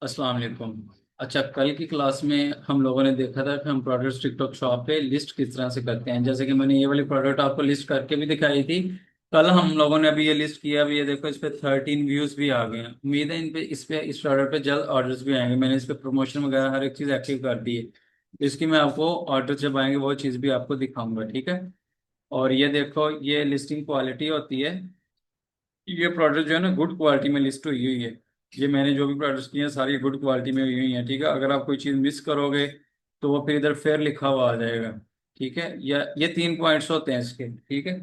अस्सलाम वालेकुम। अच्छा, कल की क्लास में हम लोगों ने देखा था कि हम प्रोडक्ट्स टिकटॉक शॉप पे लिस्ट किस तरह से करते हैं। जैसे कि मैंने ये वाली प्रोडक्ट आपको लिस्ट करके भी दिखाई थी कल। हम लोगों ने अभी ये लिस्ट किया, अभी ये देखो इस पे 13 व्यूज भी आ गए हैं। उम्मीद है इस प्रोडक्ट पे जल्द ऑर्डर्स भी आएंगे। मैंने इस पे प्रमोशन वगैरह हर एक चीज़ एक्टिव कर दी है। इसकी मैं आपको ऑर्डर जब आएंगे वो चीज़ भी आपको दिखाऊंगा, ठीक है। और ये देखो, ये लिस्टिंग क्वालिटी होती है। ये प्रोडक्ट जो है ना गुड क्वालिटी में लिस्ट हुई हुई है। ये मैंने जो भी प्रोडक्ट्स किए हैं सारी गुड क्वालिटी में हुई हुई हैं, ठीक है। अगर आप कोई चीज़ मिस करोगे तो वो फिर इधर फेयर लिखा हुआ आ जाएगा, ठीक है। या ये 3 पॉइंट्स होते हैं इसके, ठीक है।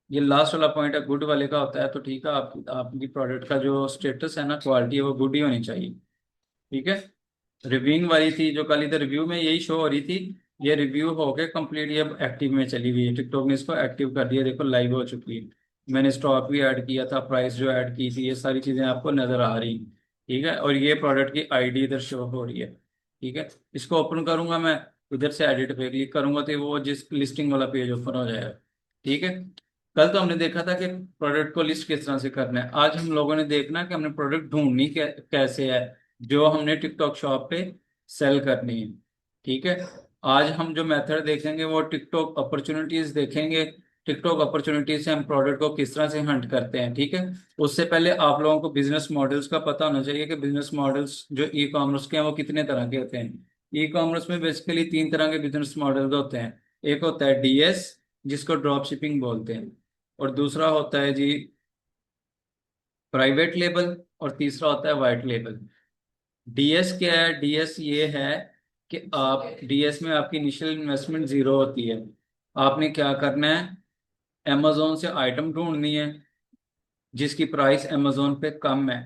ये लास्ट वाला पॉइंट है गुड वाले का होता है, तो ठीक है। आपकी प्रोडक्ट का जो स्टेटस है ना, क्वालिटी है, वो गुड ही होनी चाहिए, ठीक है। रिव्यूइंग वाली थी जो कल इधर रिव्यू में यही शो हो रही थी। ये रिव्यू हो गए कंप्लीट, ये अब एक्टिव में चली हुई है। टिकटॉक ने इसको एक्टिव कर दिया, देखो लाइव हो चुकी है। मैंने स्टॉक भी ऐड किया था, प्राइस जो ऐड की थी, ये सारी चीजें आपको नजर आ रही, ठीक है। और ये प्रोडक्ट की आईडी इधर शो हो रही है, ठीक है। इसको ओपन करूंगा मैं, इधर से एडिट पे क्लिक करूंगा तो वो जिस लिस्टिंग वाला पेज ओपन हो जाएगा, ठीक है। कल तो हमने देखा था कि प्रोडक्ट को लिस्ट किस तरह से करना है। आज हम लोगों ने देखना है कि हमने प्रोडक्ट ढूंढनी कैसे है जो हमने टिकटॉक शॉप पे सेल करनी है, ठीक है। आज हम जो मेथड देखेंगे वो टिकटॉक अपॉर्चुनिटीज देखेंगे। टिकटॉक अपॉर्चुनिटीज से हम प्रोडक्ट को किस तरह से हंट करते हैं, ठीक है। उससे पहले आप लोगों को बिजनेस मॉडल्स का पता होना चाहिए कि बिजनेस मॉडल्स जो ई कॉमर्स के हैं वो कितने तरह के होते हैं। ई कॉमर्स में बेसिकली 3 तरह के बिजनेस मॉडल्स होते हैं। एक होता है डीएस, जिसको ड्रॉप शिपिंग बोलते हैं। और दूसरा होता है जी प्राइवेट लेबल। और तीसरा होता है वाइट लेबल। डीएस क्या है? डीएस ये है कि आप डीएस में आपकी इनिशियल इन्वेस्टमेंट जीरो होती है। आपने क्या करना है, अमेजोन से आइटम ढूंढनी है जिसकी प्राइस अमेजोन पे कम है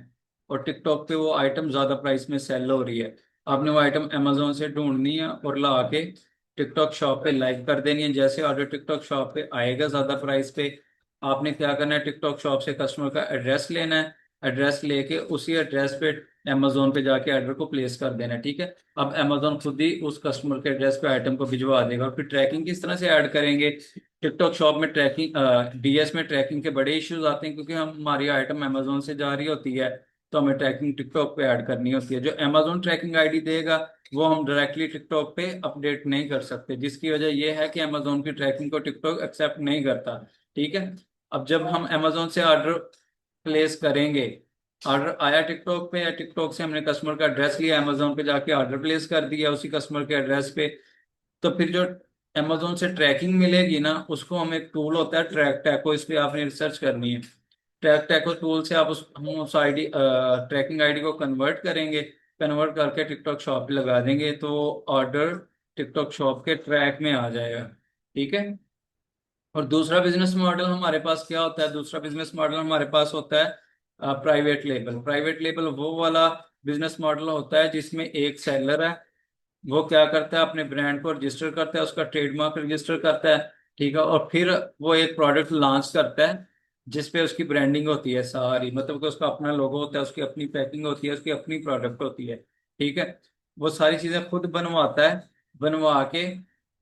और टिकटॉक पे वो आइटम ज्यादा प्राइस में सेल हो रही है। आपने वो आइटम अमेजोन से ढूंढनी है और ला के टिकटॉक शॉप पे लाइव कर देनी है। जैसे ऑर्डर टिकटॉक शॉप पे आएगा ज्यादा प्राइस पे, आपने क्या करना है, टिकटॉक शॉप से कस्टमर का एड्रेस लेना है। एड्रेस लेके उसी एड्रेस पे अमेजोन पे जाके ऑर्डर को प्लेस कर देना है, ठीक है। अब अमेजोन खुद ही उस कस्टमर के एड्रेस पे आइटम को भिजवा देगा। और फिर ट्रैकिंग किस तरह से ऐड करेंगे? टिकटॉक शॉप में ट्रैकिंग, डीएस में ट्रैकिंग के बड़े इश्यूज आते हैं क्योंकि हमारी आइटम अमेजोन से जा रही होती है, तो हमें ट्रैकिंग टिकटॉक पे ऐड करनी होती है। जो अमेजोन ट्रैकिंग आईडी देगा वो हम डायरेक्टली टिकटॉक पे अपडेट नहीं कर सकते, जिसकी वजह यह है कि अमेजोन की ट्रैकिंग को टिकटॉक एक्सेप्ट नहीं करता, ठीक है। अब जब हम अमेजोन से ऑर्डर प्लेस करेंगे, ऑर्डर आया टिकटॉक पे या टिकटॉक से हमने कस्टमर का एड्रेस लिया, अमेजोन पे जाके ऑर्डर प्लेस कर दिया उसी कस्टमर के एड्रेस पे, तो फिर जो अमेजोन से ट्रैकिंग मिलेगी ना, उसको हम एक टूल होता है ट्रैक टैको, इस पे आपने रिसर्च करनी है। ट्रैक टैको टूल से आप उस आईडी ट्रैकिंग आईडी को कन्वर्ट करेंगे। कन्वर्ट करके टिकटॉक शॉप पे लगा देंगे तो ऑर्डर टिकटॉक शॉप के ट्रैक में आ जाएगा, ठीक है। और दूसरा बिजनेस मॉडल हमारे पास क्या होता है? दूसरा बिजनेस मॉडल हमारे पास होता है प्राइवेट लेबल। प्राइवेट लेबल वो वाला बिजनेस मॉडल होता है जिसमें एक सेलर है, वो क्या करता है, अपने ब्रांड को रजिस्टर करता है, उसका ट्रेडमार्क रजिस्टर करता है, ठीक है। और फिर वो एक प्रोडक्ट लॉन्च करता है जिसपे उसकी ब्रांडिंग होती है सारी, मतलब कि उसका अपना लोगो होता है, उसकी अपनी पैकिंग होती है, उसकी अपनी प्रोडक्ट होती है, ठीक है। वो सारी चीजें खुद बनवाता है, बनवा के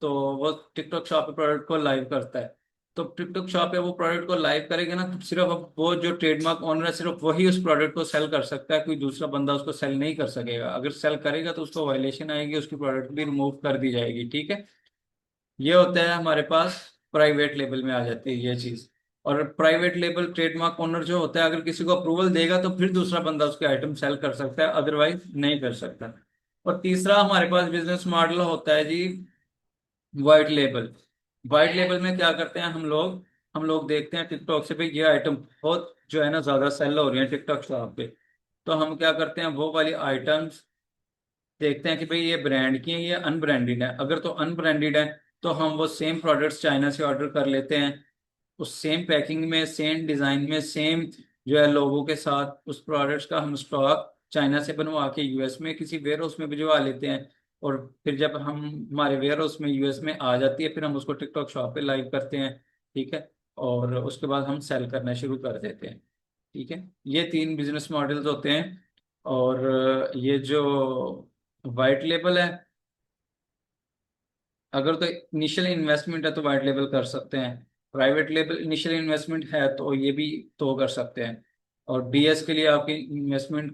तो वो टिकटॉक शॉप पे प्रोडक्ट को लाइव करता है। तो टिकटॉक शॉप पे वो प्रोडक्ट को लाइव करेगा ना, तो सिर्फ अब वो जो ट्रेडमार्क ओनर है सिर्फ वही उस प्रोडक्ट को सेल कर सकता है, कोई दूसरा बंदा उसको सेल नहीं कर सकेगा। अगर सेल करेगा तो उसको वायलेशन आएगी, उसकी प्रोडक्ट भी रिमूव कर दी जाएगी, ठीक है। ये होता है हमारे पास, प्राइवेट लेबल में आ जाती है ये चीज। और प्राइवेट लेबल ट्रेडमार्क ओनर जो होता है अगर किसी को अप्रूवल देगा तो फिर दूसरा बंदा उसके आइटम सेल कर सकता है, अदरवाइज नहीं कर सकता। और तीसरा हमारे पास बिजनेस मॉडल होता है जी व्हाइट लेबल। व्हाइट लेबल में क्या करते हैं हम लोग देखते हैं टिकटॉक से भाई ये आइटम बहुत जो है ना ज्यादा सेल हो रही है टिकटॉक शॉप पे, तो हम क्या करते हैं, वो वाली आइटम्स देखते हैं कि भाई ये ब्रांड की है ये अनब्रांडेड है। अगर तो अनब्रांडेड है तो हम वो सेम प्रोडक्ट्स चाइना से ऑर्डर कर लेते हैं, उस सेम पैकिंग में, सेम डिजाइन में, सेम जो है लोगों के साथ उस प्रोडक्ट्स का हम स्टॉक चाइना से बनवा के यूएस में किसी वेयर हाउस में भिजवा लेते हैं। और फिर जब हम हमारे वेयर हाउस में यूएस में आ जाती है फिर हम उसको टिकटॉक शॉप पे लाइव करते हैं, ठीक है। और उसके बाद हम सेल करना शुरू कर देते हैं, ठीक है। ये 3 बिजनेस मॉडल्स होते हैं। और ये जो वाइट लेबल है, अगर तो इनिशियल इन्वेस्टमेंट है तो वाइट लेबल कर सकते हैं। प्राइवेट लेबल इनिशियल इन्वेस्टमेंट है तो ये भी तो कर सकते हैं। और डीएस के लिए आपकी इन्वेस्टमेंट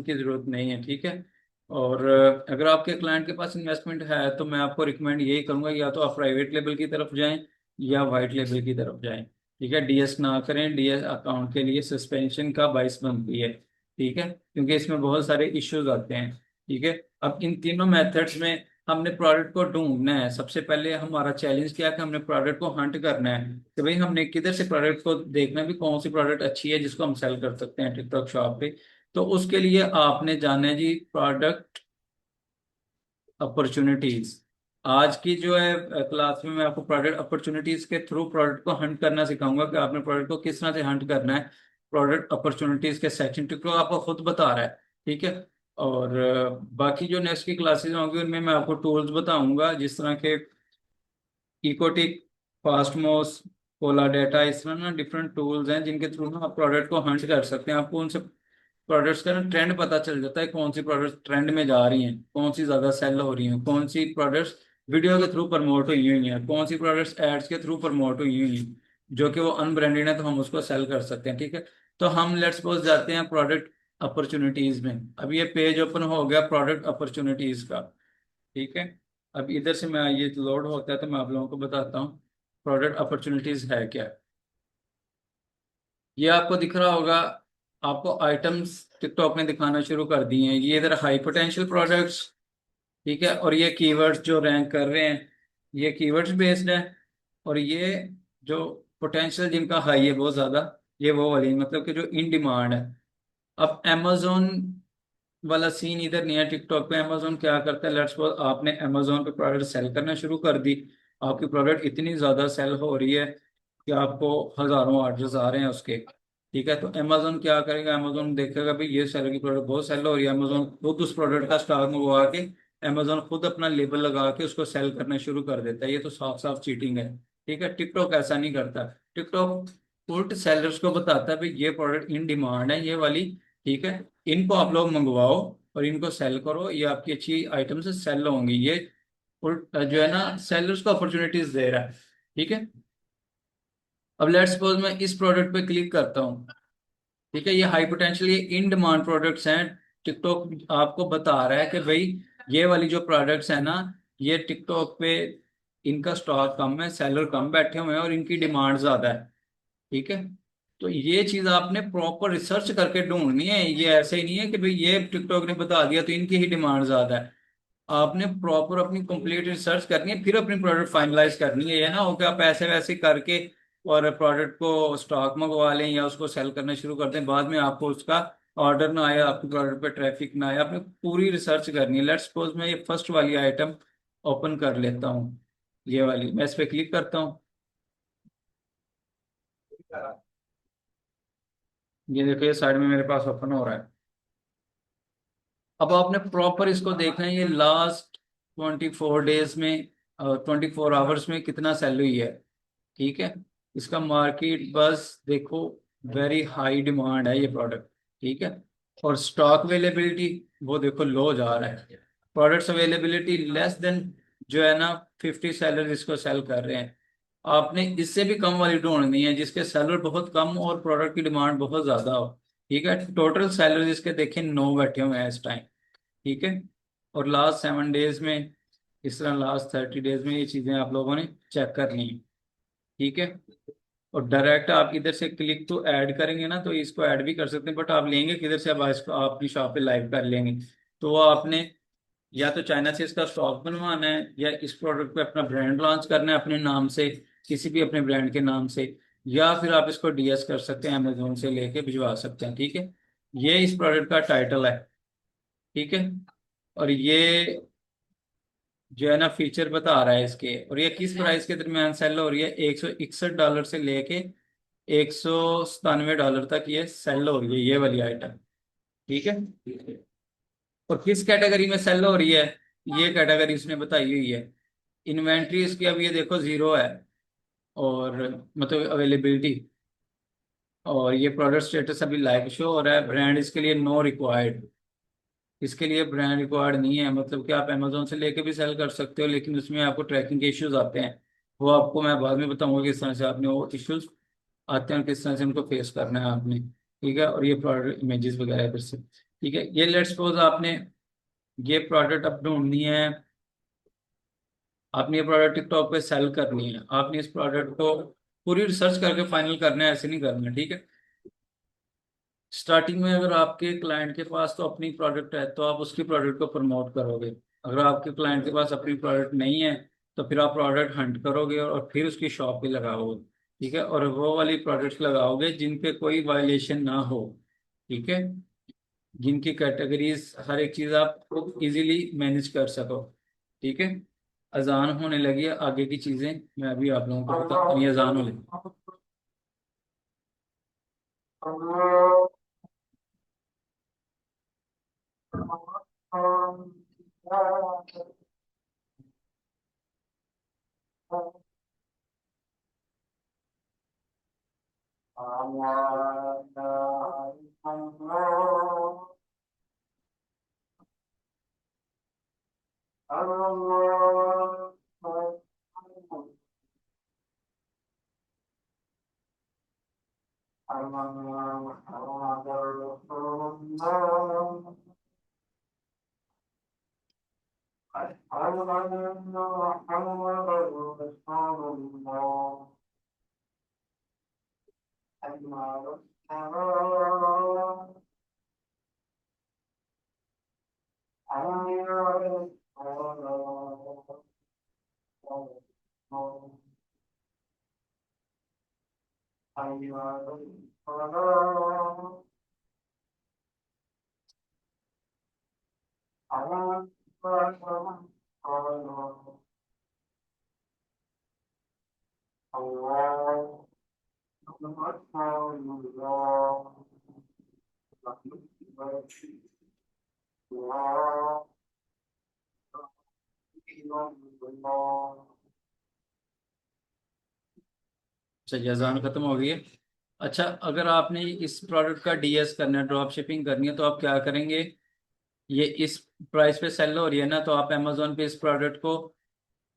की जरूरत नहीं है, ठीक है। और अगर आपके क्लाइंट के पास इन्वेस्टमेंट है तो मैं आपको रिकमेंड यही करूंगा, या तो आप प्राइवेट लेवल की तरफ जाएं या वाइट लेवल की तरफ जाएं, ठीक है। डीएस ना करें, डीएस अकाउंट के लिए सस्पेंशन का बाइस बनती है, ठीक है, क्योंकि इसमें बहुत सारे इश्यूज आते हैं, ठीक है। अब इन तीनों मेथड्स में हमने प्रोडक्ट को ढूंढना है। सबसे पहले हमारा चैलेंज क्या है कि हमने प्रोडक्ट को हंट करना है कि भाई हमने किधर से प्रोडक्ट को देखना भी कौन सी प्रोडक्ट अच्छी है जिसको हम सेल कर सकते हैं टिकटॉक शॉप पे। तो उसके लिए आपने जाना है जी प्रोडक्ट अपॉर्चुनिटीज। आज की जो है क्लास में मैं आपको प्रोडक्ट अपॉर्चुनिटीज के थ्रू प्रोडक्ट को हंट करना सिखाऊंगा कि आपने प्रोडक्ट को किस तरह से हंट करना है। प्रोडक्ट अपॉर्चुनिटीज के सेक्शन टिकटॉक आपको खुद बता रहा है, ठीक है। और बाकी जो नेक्स्ट की क्लासेस होंगी उनमें मैं आपको टूल्स बताऊंगा, जिस तरह के इकोटिक, फास्टमोस, कोला डेटा, इस तरह ना डिफरेंट टूल्स हैं जिनके थ्रू ना आप प्रोडक्ट को हंट कर सकते हैं। आपको उनसे प्रोडक्ट्स का ना ट्रेंड पता चल जाता है, कौन सी प्रोडक्ट्स ट्रेंड में जा रही हैं, कौन सी ज्यादा सेल हो रही हैं, कौन सी प्रोडक्ट्स वीडियो के थ्रू प्रमोट हुई हुई हैं, कौन सी प्रोडक्ट्स एड्स के थ्रू प्रमोट हुई हुई हैं, जो कि वो अनब्रांडेड है तो हम उसको सेल कर सकते हैं, ठीक है। तो हम लेट्स सपोज जाते हैं प्रोडक्ट अपॉर्चुनिटीज में। अब ये पेज ओपन हो गया प्रोडक्ट अपॉर्चुनिटीज का, ठीक है। अब इधर से मैं ये लोड होता है तो मैं आप लोगों को बताता हूँ प्रोडक्ट अपॉर्चुनिटीज है क्या। ये आपको दिख रहा होगा, आपको आइटम्स टिकटॉक ने दिखाना शुरू कर दिए हैं। ये इधर हाई पोटेंशियल प्रोडक्ट्स, ठीक है, और ये कीवर्ड्स जो रैंक कर रहे हैं ये कीवर्ड्स बेस्ड है। और ये जो पोटेंशियल जिनका हाई है बहुत ज्यादा, ये वो वाली मतलब कि जो इन डिमांड है। अब amazon वाला सीन इधर नहीं है टिकटॉक पे। अमेजोन क्या करता है, लेट्स सपोज आपने अमेजोन पे प्रोडक्ट सेल करना शुरू कर दी, आपकी प्रोडक्ट इतनी ज्यादा सेल हो रही है कि आपको हजारों ऑर्डर्स आ रहे हैं उसके, ठीक है। तो अमेजोन क्या करेगा, अमेजोन देखेगा भाई ये सेल की प्रोडक्ट बहुत सेल हो रही है, अमेजोन खुद उस प्रोडक्ट का स्टॉक मंगवा के अमेजोन खुद अपना लेबल लगा के उसको सेल करना शुरू कर देता है। ये तो साफ साफ चीटिंग है, ठीक है। टिकटॉक ऐसा नहीं करता। टिकटॉक उल्ट सेलर्स को बताता है भाई ये प्रोडक्ट इन डिमांड है ये वाली, ठीक है, इनको आप लोग मंगवाओ और इनको सेल करो, ये आपकी अच्छी आइटम से सेल होंगी। ये उल्ट जो है ना सेलर्स को अपॉर्चुनिटीज दे रहा है, ठीक है। अब लेट्स सपोज मैं इस प्रोडक्ट पे क्लिक करता हूँ, ठीक है, ये हाई पोटेंशियल ये इन डिमांड प्रोडक्ट्स हैं। टिकटॉक आपको बता रहा है कि भाई ये वाली जो प्रोडक्ट्स है ना ये टिकटॉक पे इनका स्टॉक कम है, सेलर कम बैठे हुए हैं और इनकी डिमांड ज्यादा है, ठीक है। तो ये चीज आपने प्रॉपर रिसर्च करके ढूंढनी है। ये ऐसे ही नहीं है कि भाई ये टिकटॉक ने बता दिया तो इनकी ही डिमांड ज्यादा है। आपने प्रॉपर अपनी कंप्लीट रिसर्च करनी है, फिर अपनी प्रोडक्ट फाइनलाइज करनी है। ये ना हो कि आप ऐसे वैसे करके और प्रोडक्ट को स्टॉक मंगवा लें या उसको सेल करना शुरू कर दें, बाद में आपको उसका ऑर्डर ना आया, आपकी प्रोडक्ट पे ट्रैफिक ना आया। आपने पूरी रिसर्च करनी है। लेट्स सपोज मैं ये फर्स्ट वाली आइटम ओपन कर लेता हूँ, ये वाली मैं इस पे क्लिक करता हूँ। ये देखो ये साइड में मेरे पास ओपन हो रहा है। अब आपने प्रॉपर इसको देखना है, ये लास्ट 24 डेज में 24 आवर्स में कितना सेल हुई है, ठीक है। इसका मार्केट बस देखो, वेरी हाई डिमांड है ये प्रोडक्ट, ठीक है। और स्टॉक अवेलेबिलिटी वो देखो लो जा रहा है। प्रोडक्ट्स अवेलेबिलिटी लेस देन जो है ना 50 सेलर इसको सेल कर रहे हैं। आपने इससे भी कम वाली ढूंढनी है जिसके सेलर बहुत कम और प्रोडक्ट की डिमांड बहुत ज्यादा हो, ठीक है। टोटल सेलर इसके देखें 9 बैठे हुए हैं इस टाइम, ठीक है। और लास्ट 7 डेज में, इस तरह लास्ट 30 डेज में ये चीजें आप लोगों ने चेक कर ली हैं, ठीक है। और डायरेक्ट आप इधर से क्लिक टू ऐड करेंगे ना तो इसको ऐड भी कर सकते हैं, बट आप लेंगे किधर से, अब इसको आप अपनी शॉप पे लाइव कर लेंगे। तो वो आपने या तो चाइना से इसका स्टॉक बनवाना है या इस प्रोडक्ट पे अपना ब्रांड लॉन्च करना है अपने नाम से, किसी भी अपने ब्रांड के नाम से, या फिर आप इसको डीएस कर सकते हैं, अमेजोन से लेके भिजवा सकते हैं, ठीक है। ये इस प्रोडक्ट का टाइटल है, ठीक है। और ये जो है ना फीचर बता रहा है इसके, और ये किस प्राइस के दरमियान सेल हो रही है, $161 से लेके $197 तक ये सेल हो रही है ये वाली आइटम, ठीक है। और किस कैटेगरी में सेल हो रही है, ये कैटेगरी इसने बताई हुई है। इन्वेंट्री इसकी अब ये देखो जीरो है, और मतलब अवेलेबिलिटी, और ये प्रोडक्ट स्टेटस अभी लाइव शो हो रहा है। ब्रांड इसके लिए नो रिक्वायर्ड, इसके लिए ब्रांड रिक्वायर्ड नहीं है। मतलब कि आप अमेजोन से लेके भी सेल कर सकते हो, लेकिन उसमें आपको ट्रैकिंग के इश्यूज आते हैं। वो आपको मैं बाद में बताऊंगा किस तरह से आपने वो इश्यूज आते हैं और किस तरह से उनको फेस करना है आपने, ठीक है, और ये प्रोडक्ट इमेजेस वगैरह फिर से, ठीक है। ये लेट्स सपोज आपने ये प्रोडक्ट अब ढूंढनी है, आपने ये प्रोडक्ट टिकटॉक पे सेल करनी है, आपने इस प्रोडक्ट को पूरी रिसर्च करके फाइनल करना है, ऐसे नहीं करना है, ठीक है। स्टार्टिंग में अगर आपके क्लाइंट के पास तो अपनी प्रोडक्ट है तो आप उसकी प्रोडक्ट को प्रमोट करोगे। अगर आपके क्लाइंट के पास अपनी प्रोडक्ट नहीं है तो फिर आप प्रोडक्ट हंट करोगे और फिर उसकी शॉप पे लगाओगे, ठीक है। और वो वाली प्रोडक्ट्स लगाओगे जिन पे कोई वायलेशन ना हो, ठीक है, जिनकी कैटेगरीज हर एक चीज आप खुद इजीली मैनेज कर सको, ठीक है। अजान होने लगी है, आगे की चीजें मैं अभी आप लोगों को बताता हूँ। ये अजान होने चाहिए, अजान खत्म हो गई है। अच्छा, अगर आपने इस प्रोडक्ट का डीएस करना है, ड्रॉप शिपिंग करनी है, तो आप क्या करेंगे? ये इस प्राइस पे सेल हो रही है ना, तो आप अमेजोन पे इस प्रोडक्ट को,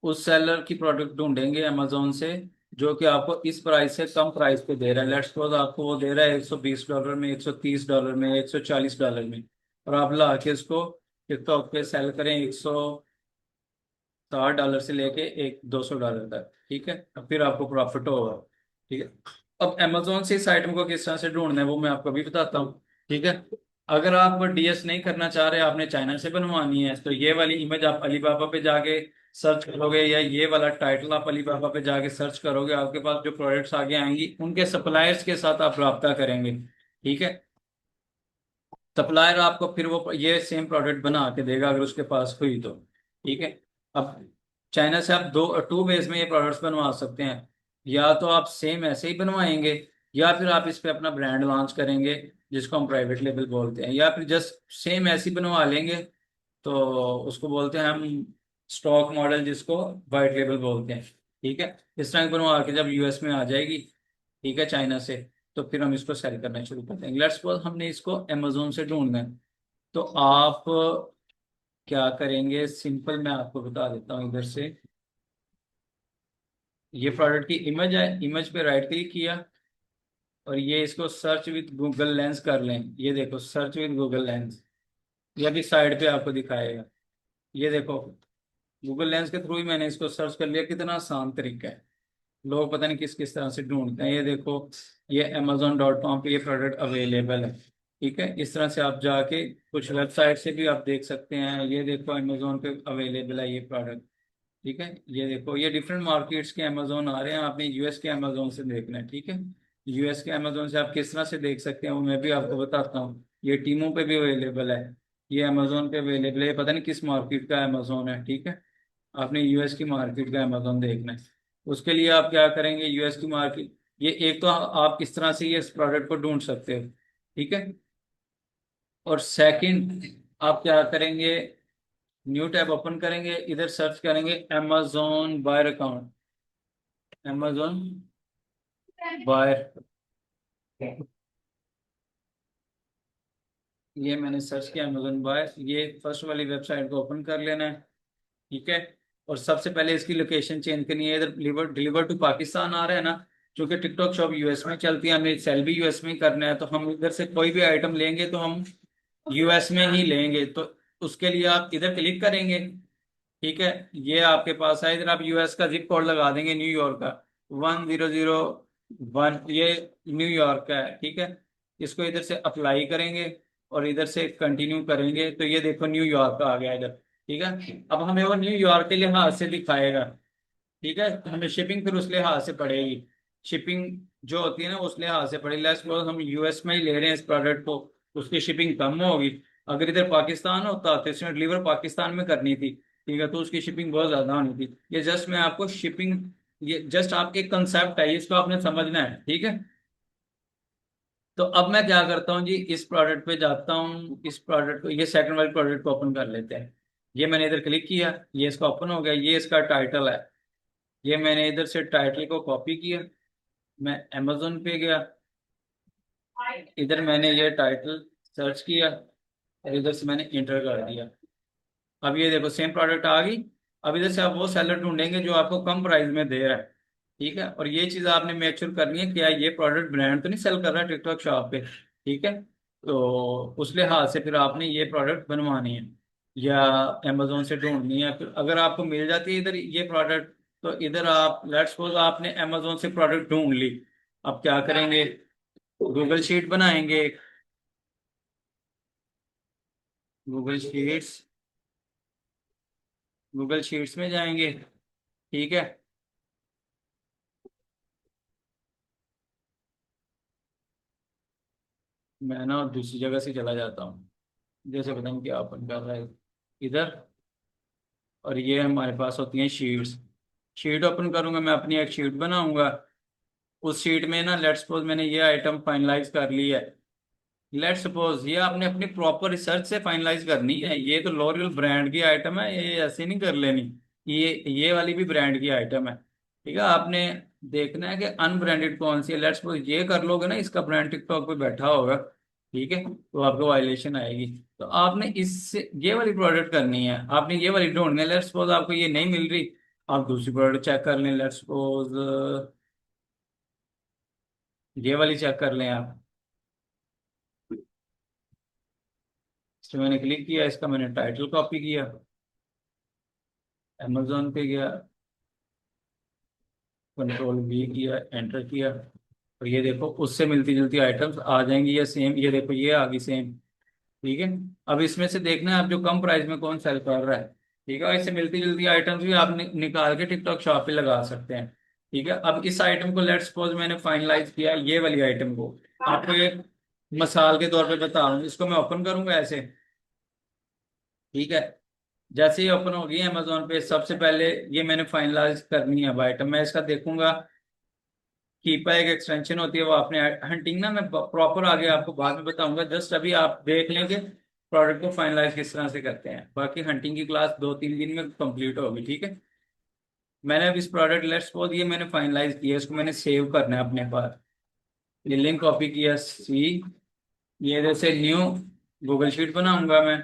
उस सेलर की प्रोडक्ट ढूंढेंगे अमेजोन से जो कि आपको इस प्राइस से कम प्राइस पे दे रहा है। लेट्स सपोज आपको वो दे रहा है $120 में, $130 में, $140 में, और आप ला के इसको टिकटॉक पे सेल करें $160 से लेके एक $200 तक, ठीक है। अब फिर आपको प्रॉफिट होगा, ठीक है। अब अमेजोन से इस आइटम को किस तरह से ढूंढना है वो मैं आपको अभी बताता हूँ, ठीक है। अगर आप डीएस नहीं करना चाह रहे, आपने चाइना से बनवानी है, तो ये वाली इमेज आप अलीबाबा पे जाके सर्च करोगे, या ये वाला टाइटल आप अलीबाबा पे जाके सर्च करोगे, आपके पास जो प्रोडक्ट्स आगे आएंगी उनके सप्लायर्स के साथ आप रब्ता करेंगे, ठीक है। सप्लायर आपको फिर वो ये सेम प्रोडक्ट बना के देगा अगर उसके पास हुई तो, ठीक है। अब चाइना से आप दो टू वेज में ये प्रोडक्ट्स बनवा सकते हैं। या तो आप सेम ऐसे ही बनवाएंगे, या फिर आप इस पे अपना ब्रांड लॉन्च करेंगे जिसको हम प्राइवेट लेबल बोलते हैं, या फिर जस्ट सेम ऐसे ही बनवा लेंगे तो उसको बोलते हैं हम स्टॉक मॉडल, जिसको वाइट लेबल बोलते हैं, ठीक है। इस तरह की बनवा के जब यूएस में आ जाएगी, ठीक है, चाइना से, तो फिर हम इसको सेल करना शुरू कर देंगे। लेट्स सपोज हमने इसको अमेजोन से ढूंढना है, तो आप क्या करेंगे? सिंपल मैं आपको बता देता हूँ इधर से। ये प्रोडक्ट की इमेज है, इमेज पे राइट क्लिक किया और ये इसको सर्च विद गूगल लेंस कर लें। ये देखो, सर्च विद गूगल लेंस, ये अभी साइड पे आपको दिखाएगा। ये देखो, गूगल लेंस के थ्रू ही मैंने इसको सर्च कर लिया। कितना आसान तरीका है, लोग पता नहीं किस किस तरह से ढूंढते हैं। ये देखो, ये amazon.com पे ये प्रोडक्ट अवेलेबल है, ठीक है। इस तरह से आप जाके कुछ वेबसाइट से भी आप देख सकते हैं। ये देखो, अमेजोन पे अवेलेबल है ये प्रोडक्ट, ठीक है। ये देखो, ये डिफरेंट मार्केट्स के अमेजोन आ रहे हैं, आपने यूएस के अमेजोन से देखना है, ठीक है। यूएस के अमेजोन से आप किस तरह से देख सकते हैं वो मैं भी आपको बताता हूँ। ये टीमों पे भी अवेलेबल है, ये अमेजोन पे अवेलेबल है। पता नहीं किस मार्केट का अमेजोन है, ठीक है। आपने यूएस की मार्केट का अमेजोन देखना है। उसके लिए आप क्या करेंगे? यूएस की मार्केट, ये एक तो आप इस तरह से ये इस प्रोडक्ट को ढूंढ सकते हो, ठीक है। और सेकंड, आप क्या करेंगे? न्यू टैब ओपन करेंगे, इधर सर्च करेंगे amazon buyer account, amazon buyer. ये मैंने सर्च किया amazon बायर, ये फर्स्ट वाली वेबसाइट को ओपन कर लेना है, ठीक है। और सबसे पहले इसकी लोकेशन चेंज करनी है। इधर डिलीवर डिलीवर टू पाकिस्तान आ रहा है ना, चूंकि टिकटॉक शॉप यूएस में चलती है, हमें सेल भी यूएस में ही करना है, तो हम इधर से कोई भी आइटम लेंगे तो हम यूएस में ही लेंगे। तो उसके लिए आप इधर क्लिक करेंगे, ठीक है। ये आपके पास है, इधर आप यूएस का जिप कोड लगा देंगे, न्यूयॉर्क का 1001, ये न्यूयॉर्क का है, ठीक है। इसको इधर से अप्लाई करेंगे और इधर से कंटिन्यू करेंगे, तो ये देखो न्यूयॉर्क का आ गया इधर, ठीक है। अब हमें वो न्यूयॉर्क के लिहाज से दिखाएगा, ठीक है। तो हमें शिपिंग फिर उस लिहाज से पड़ेगी, शिपिंग जो होती है ना उस लिहाज से पड़ेगी। लेट्स सपोज हम यूएस में ही ले रहे हैं इस प्रोडक्ट को, उसकी शिपिंग कम होगी। अगर इधर पाकिस्तान होता तो इसने डिलीवर पाकिस्तान में करनी थी, ठीक है, तो उसकी शिपिंग बहुत ज्यादा होनी थी। ये जस्ट मैं आपको शिपिंग, ये जस्ट आपके कंसेप्ट है, इसको आपने समझना है, ठीक है। तो अब मैं क्या करता हूँ जी, इस प्रोडक्ट पे जाता हूँ, इस प्रोडक्ट को, ये सेकंड वाले प्रोडक्ट को ओपन कर लेते हैं। ये मैंने इधर क्लिक किया, ये इसका ओपन हो गया, ये इसका टाइटल है। ये मैंने इधर से टाइटल को कॉपी किया, मैं अमेजोन पे गया, इधर मैंने ये टाइटल सर्च किया और इधर से मैंने इंटर कर दिया। अब ये देखो सेम प्रोडक्ट आ गई। अब इधर से आप वो सेलर ढूंढेंगे जो आपको कम प्राइस में दे रहा है, ठीक है। और ये चीज़ आपने मेक श्योर करनी है कि यार ये प्रोडक्ट ब्रांड तो नहीं सेल कर रहा है टिकटॉक शॉप पे, ठीक है। तो उस लिहाज से फिर आपने ये प्रोडक्ट बनवानी है या अमेजोन से ढूंढनी है। फिर अगर आपको मिल जाती है इधर ये प्रोडक्ट, तो इधर आप लेट्स सपोज आपने अमेजोन से प्रोडक्ट ढूंढ ली, अब क्या करेंगे, गूगल शीट बनाएंगे, गूगल शीट्स, गूगल शीट्स में जाएंगे, ठीक है। मैं ना दूसरी जगह से चला जाता हूँ, जैसे बताऊँ क्या ओपन कर रहा है इधर, और ये हमारे पास होती हैं शीट्स। शीट ओपन करूंगा, मैं अपनी एक शीट बनाऊंगा। उस शीट में ना लेट्स सपोज मैंने ये आइटम फाइनलाइज कर ली है। लेट्स सपोज ये आपने अपनी प्रॉपर रिसर्च से फाइनलाइज करनी है, ये तो लॉरियल ब्रांड की आइटम है, ये ऐसे नहीं कर लेनी। ये वाली भी ब्रांड की आइटम है, ठीक है। आपने देखना है कि अनब्रांडेड कौन सी है। लेट्स सपोज ये कर लोगे ना, इसका ब्रांड टिकटॉक पे बैठा होगा, ठीक है, तो आपको वायलेशन आएगी। तो आपने इससे ये वाली प्रोडक्ट करनी है, आपने ये वाली ढूंढनी है। लेट्स सपोज आपको ये नहीं मिल रही, आप दूसरी प्रोडक्ट चेक कर लें। लेट्स सपोज ये वाली चेक कर लें आप। इस पे मैंने क्लिक किया, इसका मैंने टाइटल कॉपी किया, अमेजोन पे गया, कंट्रोल वी किया, एंटर किया, और ये देखो उससे मिलती जुलती आइटम्स आ जाएंगी या सेम, ये देखो ये आ गई सेम, ठीक है। अब इसमें से देखना है आप जो कम प्राइस में कौन सेल कर रहा है, ठीक है। और इससे मिलती जुलती आइटम्स भी आप निकाल के टिकटॉक शॉप पे लगा सकते हैं, ठीक है। अब इस आइटम को लेट्स सपोज मैंने फाइनलाइज किया, ये वाली आइटम को आपको एक मिसाल के तौर पे बता रहा हूँ, इसको मैं ओपन करूंगा ऐसे, ठीक है। जैसे ही ओपन होगी अमेजोन पे, सबसे पहले ये मैंने फाइनलाइज करनी है अब आइटम, मैं इसका देखूंगा। कीपा एक एक्सटेंशन होती है, वो आपने हंटिंग ना, मैं प्रॉपर आगे आपको बाद में बताऊंगा, जस्ट अभी आप देख लेंगे प्रोडक्ट को फाइनलाइज किस तरह से करते हैं। बाकी हंटिंग की क्लास 2-3 दिन में कंप्लीट होगी, ठीक है। मैंने अब इस प्रोडक्ट लेट्स सपोज ये मैंने फाइनलाइज किया, इसको मैंने सेव करना है अपने पास। ये लिंक कॉपी किया, सी, ये जैसे न्यू गूगल शीट बनाऊंगा मैं,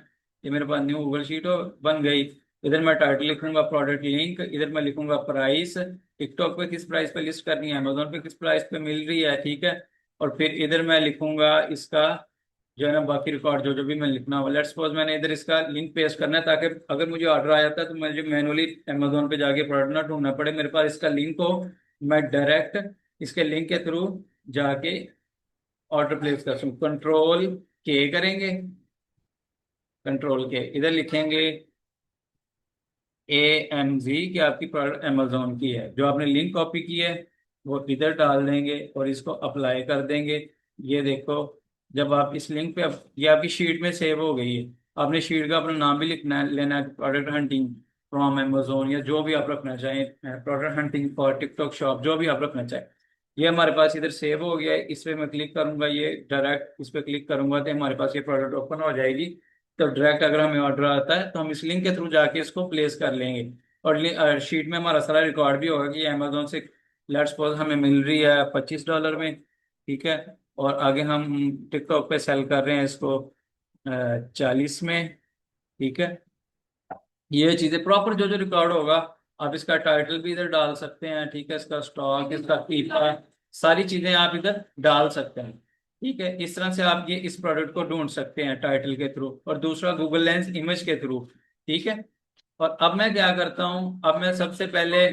ये मेरे पास न्यू गूगल शीट हो बन गई। इधर मैं टाइटल लिखूंगा प्रोडक्ट लिंक, इधर मैं लिखूंगा प्राइस, टिकटॉक पे किस प्राइस पे लिस्ट करनी है, अमेजोन पे किस प्राइस पे मिल रही है, ठीक है। और फिर इधर मैं लिखूंगा इसका जो है ना बाकी रिकॉर्ड जो जो भी मैं लिखना होगा। लेट्स सपोज मैंने इधर इसका लिंक पेस्ट करना है, ताकि अगर मुझे ऑर्डर आ जाता है तो मुझे मैनुअली अमेजोन पे जाके प्रोडक्ट ना ढूंढना पड़े, मेरे पास इसका लिंक हो, मैं डायरेक्ट इसके लिंक के थ्रू जाके ऑर्डर प्लेस कर सकूँ। कंट्रोल के करेंगे, कंट्रोल के इधर लिखेंगे AMZ कि आपकी प्रोडक्ट अमेजोन की है, जो आपने लिंक कॉपी की है वो इधर डाल देंगे और इसको अप्लाई कर देंगे। ये देखो, जब आप इस लिंक पे ये आपकी शीट में सेव हो गई है। आपने शीट का अपना नाम भी लिखना है, लेना है प्रोडक्ट हंटिंग फ्रॉम अमेजोन, या जो भी आप रखना चाहें, product hunting for TikTok shop, जो भी आप रखना चाहें। ये हमारे पास इधर सेव हो गया है, इस पे मैं क्लिक करूंगा, ये डायरेक्ट इस पे क्लिक करूंगा तो हमारे पास ये प्रोडक्ट ओपन हो जाएगी। तो डायरेक्ट अगर हमें ऑर्डर आता है तो हम इस लिंक के थ्रू जाके इसको प्लेस कर लेंगे। और शीट में हमारा सारा रिकॉर्ड भी होगा कि अमेजोन से लेट्स सपोज हमें मिल रही है $25 में, ठीक है। और आगे हम टिकटॉक पे सेल कर रहे हैं इसको 40 में, ठीक है। ये चीजें प्रॉपर जो जो रिकॉर्ड होगा, आप इसका टाइटल भी इधर डाल सकते हैं, ठीक है, इसका स्टॉक, इसका कीपा, सारी चीजें आप इधर डाल सकते हैं। ठीक है, इस तरह से आप ये इस प्रोडक्ट को ढूंढ सकते हैं टाइटल के थ्रू, और दूसरा गूगल लेंस इमेज के थ्रू। ठीक है। और अब मैं क्या करता हूँ, अब मैं सबसे पहले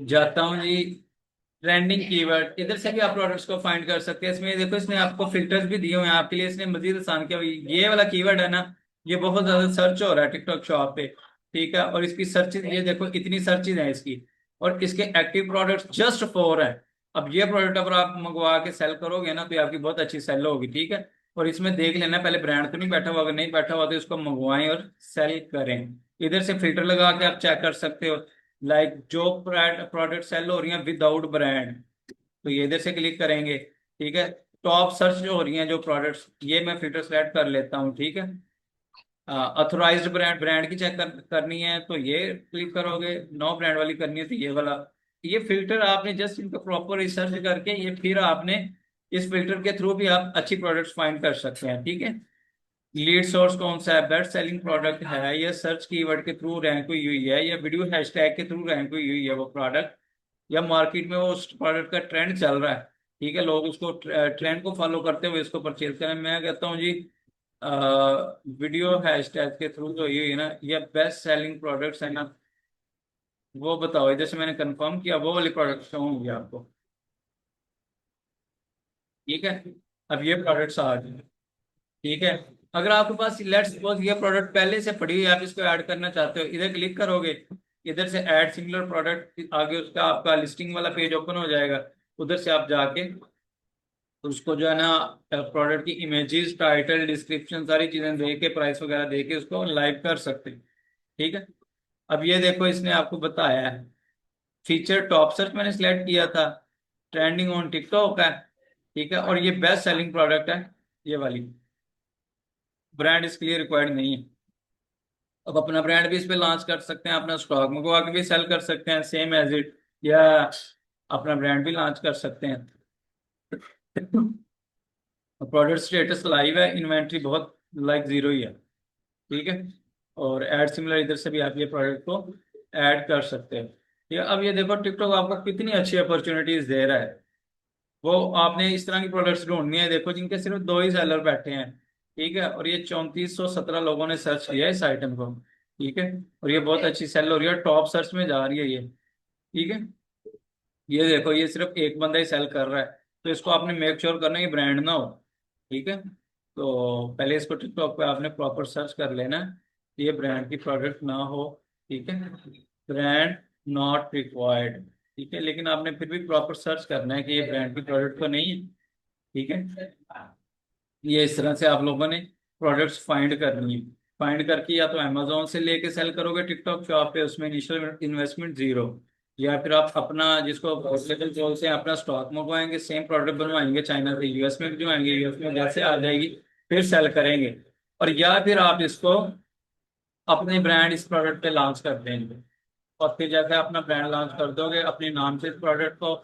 जाता हूँ जी ट्रेंडिंग कीवर्ड। इधर से भी आप प्रोडक्ट्स को फाइंड कर सकते हैं। इसमें देखो, इसने आपको फिल्टर्स भी दिए हुए हैं आपके लिए, इसने मजीद आसान किया हुआ है। ये वाला कीवर्ड है ना, ये बहुत ज्यादा सर्च हो रहा है टिकटॉक शॉप पे। ठीक है, और इसकी सर्चेज ये देखो, इतनी सर्चेज है इसकी, और इसके एक्टिव प्रोडक्ट्स जस्ट 4 है। अब ये प्रोडक्ट अगर आप मंगवा के सेल करोगे ना, तो ये आपकी बहुत अच्छी सेल होगी। ठीक है, और इसमें देख लेना पहले ब्रांड तो नहीं बैठा हुआ, अगर नहीं बैठा हुआ तो इसको मंगवाएं और सेल करें। इधर से फिल्टर लगा के आप चेक कर सकते हो, लाइक जो प्रोडक्ट सेल हो रही हैं विदाउट ब्रांड, तो ये इधर से क्लिक करेंगे। ठीक है, टॉप सर्च जो हो रही हैं जो प्रोडक्ट्स, ये मैं फिल्टर सेलेक्ट कर लेता हूँ। ठीक है, अथोराइज्ड ब्रांड, ब्रांड की चेक करनी है तो ये क्लिक करोगे, नो ब्रांड वाली करनी है तो ये वाला। ये फिल्टर आपने जस्ट इनका प्रॉपर रिसर्च करके, ये फिर आपने इस फिल्टर के थ्रू भी आप अच्छी प्रोडक्ट्स फाइंड कर सकते हैं। ठीक है, लीड सोर्स कौन सा है, बेस्ट सेलिंग प्रोडक्ट है, या सर्च कीवर्ड के थ्रू रैंक हुई हुई है, या वीडियो हैशटैग के थ्रू रैंक हुई हुई है वो प्रोडक्ट, या मार्केट में वो उस प्रोडक्ट का ट्रेंड चल रहा है। ठीक है, लोग उसको ट्रेंड को फॉलो करते हुए इसको परचेज करें। मैं कहता हूँ जी वीडियो हैशटैग के थ्रू जो ये है ना, ये बेस्ट सेलिंग प्रोडक्ट्स है ना, वो बताओ। जैसे मैंने कंफर्म किया, वो वाली प्रोडक्ट्स होंगी आपको। ठीक है, अब ये प्रोडक्ट्स आ गए। ठीक है, अगर आपके पास लेट्स सपोज ये प्रोडक्ट पहले से पड़ी हुई है, आप इसको ऐड करना चाहते हो, इधर क्लिक करोगे, इधर से ऐड सिमिलर प्रोडक्ट, आगे उसका आपका लिस्टिंग वाला पेज ओपन हो जाएगा। उधर से आप जाके उसको जो है ना, प्रोडक्ट की इमेजेस, टाइटल, डिस्क्रिप्शन, सारी चीजें दे के, प्राइस वगैरह दे के उसको लाइव कर सकते हैं। ठीक है, अब ये देखो, इसने आपको बताया है फीचर टॉप सर्च मैंने सिलेक्ट किया था, ट्रेंडिंग ऑन टिकटॉक है। ठीक है, और ये बेस्ट सेलिंग प्रोडक्ट है ये वाली। ब्रांड इसके लिए रिक्वायर्ड नहीं है। अब अपना ब्रांड भी इस पे लॉन्च कर सकते हैं, अपना स्टॉक मंगवा के भी सेल कर सकते हैं सेम एज इट, या अपना ब्रांड भी लॉन्च कर सकते हैं। प्रोडक्ट स्टेटस लाइव है, इन्वेंट्री बहुत लाइक जीरो ही है। ठीक है, और ऐड सिमिलर, इधर से भी आप ये प्रोडक्ट को ऐड कर सकते हैं। ठीक है, अब ये देखो टिकटॉक आपको कितनी अच्छी अपॉर्चुनिटीज दे रहा है। वो आपने इस तरह की प्रोडक्ट्स ढूंढनी है, देखो जिनके सिर्फ 2 ही सेलर बैठे हैं। ठीक है, और ये 3417 लोगों ने सर्च किया है इस आइटम को। ठीक है, और ये बहुत अच्छी सेल हो रही है, टॉप सर्च में जा रही है ये। ठीक है, ये देखो, ये सिर्फ एक बंदा ही सेल कर रहा है, तो इसको आपने मेक श्योर करना है ब्रांड ना हो। ठीक है, तो पहले इसको टिकटॉक पे आपने प्रॉपर सर्च कर लेना है, ये ब्रांड की प्रोडक्ट ना हो। ठीक है, ब्रांड नॉट रिक्वायर्ड। ठीक है, लेकिन आपने फिर भी प्रॉपर सर्च करना है कि ये ब्रांड की प्रोडक्ट तो नहीं है। ठीक है, ये इस तरह से आप लोगों ने प्रोडक्ट्स फाइंड करनी है। फाइंड करके या तो अमेजोन से लेके सेल करोगे टिकटॉक शॉप पे, उसमें इनिशियल इन्वेस्टमेंट जीरो, या फिर आप अपना जिसको पोर्टेबल बोलते हैं अपना स्टॉक मंगवाएंगे, सेम प्रोडक्ट बनवाएंगे चाइना से, यूएस में भिजवाएंगे, यूएस में जैसे आ जाएगी फिर सेल करेंगे। और या फिर आप इसको अपने ब्रांड इस प्रोडक्ट पे लॉन्च कर देंगे, और फिर जैसे अपना ब्रांड लॉन्च कर दोगे, अपने नाम से इस प्रोडक्ट को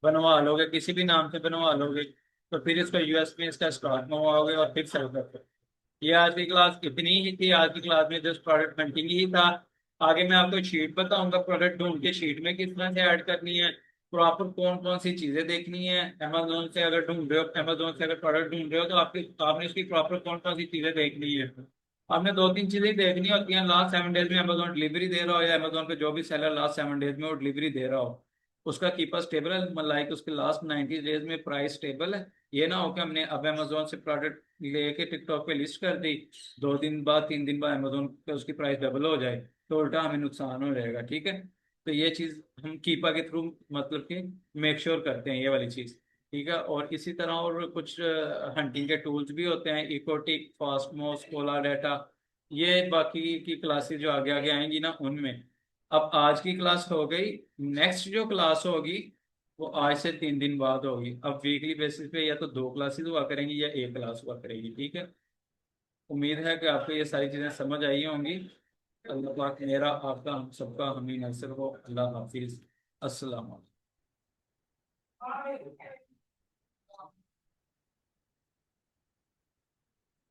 बनवा लोगे, किसी भी नाम से बनवा लोगे, तो फिर इसको यूएस में इसका स्टॉक मंगवाओगे और फिर सेल करोगे। ये आज की क्लास इतनी ही थी। आज की क्लास में जस्ट प्रोडक्ट हंटिंग ही था। आगे मैं आपको शीट बताऊंगा, प्रोडक्ट ढूंढ के शीट में किस तरह से ऐड करनी है, प्रॉपर कौन कौन सी चीजें देखनी है। अमेजोन से अगर ढूंढ रहे हो, अमेजोन से अगर प्रोडक्ट ढूंढ रहे हो, तो आपने इसकी प्रॉपर कौन कौन सी चीजें देखनी है। आपने 2-3 चीजें देखनी होती हैं, लास्ट 7 डेज में अमेजोन डिलीवरी दे रहा हो, या अमेजोन पे जो भी सेलर लास्ट 7 डेज में वो डिलीवरी दे रहा हो, उसका कीपर स्टेबल है, लाइक उसके लास्ट 90 डेज में प्राइस स्टेबल है। ये ना हो कि हमने अब अमेजोन से प्रोडक्ट लेके टिकटॉक पे लिस्ट कर दी, 2 दिन बाद 3 दिन बाद अमेजोन पे उसकी प्राइस डबल हो जाए, तो उल्टा हमें नुकसान हो जाएगा। ठीक है, तो ये चीज हम कीपा के थ्रू मतलब कि मेक श्योर करते हैं ये वाली चीज। ठीक है, और इसी तरह और कुछ हंटिंग के टूल्स भी होते हैं, इकोटिक, फास्टमोस, कोला डाटा, ये बाकी की क्लासेस जो आगे आगे आएंगी ना उनमें। अब आज की क्लास हो गई, नेक्स्ट जो क्लास होगी वो आज से 3 दिन बाद होगी। अब वीकली बेसिस पे या तो 2 क्लासेस हुआ करेंगी या एक क्लास हुआ करेगी। ठीक है, उम्मीद है कि आपको ये सारी चीज़ें समझ आई होंगी। अल्लाह पाक मेरा, आपका, हम सबका हमी नसर हो। अल्लाह हाफिज, अस्सलाम वालेकुम।